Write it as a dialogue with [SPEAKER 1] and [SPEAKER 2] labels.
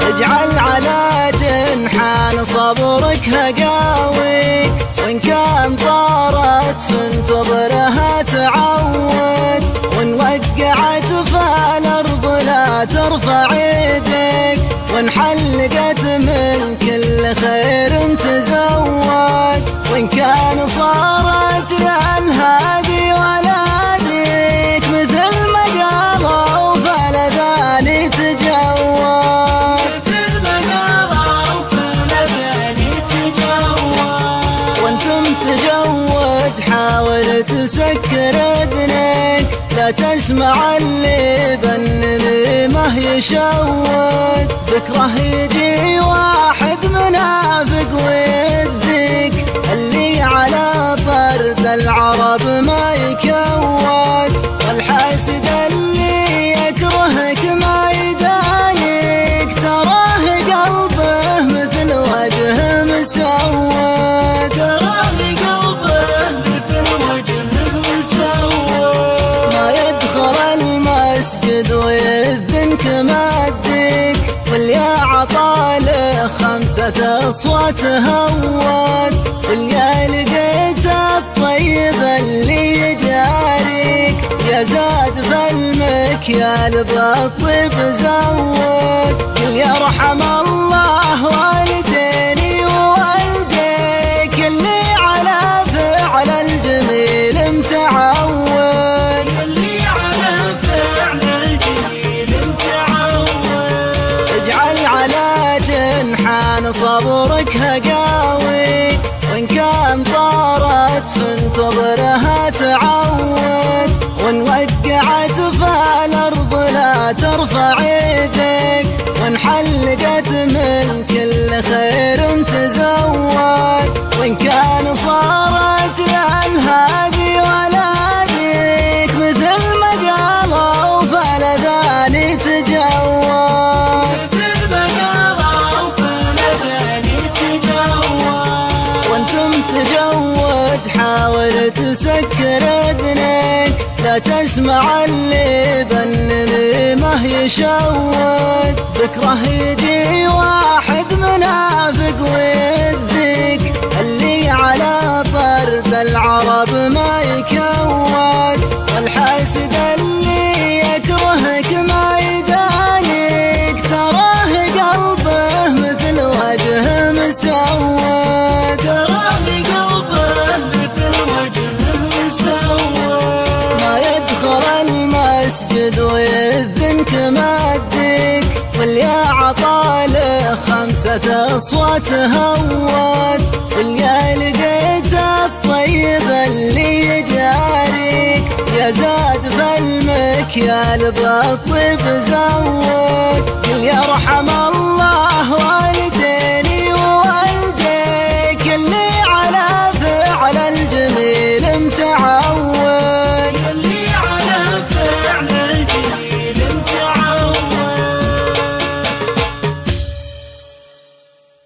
[SPEAKER 1] اجعل على جنحان صبرك هقاوي، وإن كان طارت فانتظرها تعود، وإن وقعت فالأرض لا ترفع يدك، وإن حلقت من كل خير تزود، وإن كان صارت للهادي ولادك مثل ما قالوا فلذاني تجود. حاول تسكر اذنك، لا تسمع اللي بالنميمة يشود، بكره يجي واحد منافق ويدك، اللي على طرد العرب ما يكود، والحاسد اللي يكرهك ما يدانك، تراه قلبه مثل وجه مسود. مسجد ويذن كمادك، واللي عطاله 5 أصوات هود، واللي لقيت الطيب اللي يجاريك، يا زاد فالمكيال بالطيب زود، يرحم الله والديني ووالديك، اللي على فعل الجميل متعود. جنحان صبرك هقاوي، وإن كان طارت فانتظرها تعود، وإن وقعت فالأرض لا ترفع يدك، وإن حلقت من كل خير تزود، وإن كان صارت للهادي ولادك مثل ما قالوا فلذاني تجود. حاول تسكر اذنك، لا تسمع اللي بالنميمة يشود، بكره يجي واحد منافق ويدك، اللي على طرد العرب ما يكود، والحاسد اللي يكرهك ما يدانك، تراه قلبه مثل وجه مسود. مسجد ويذن كمادك، واللي عطاله 5 أصوات هود، واللي لقيت الطيب اللي يجاريك، يا زاد فالمكيال بالطيب زود، يرحم الله والديك.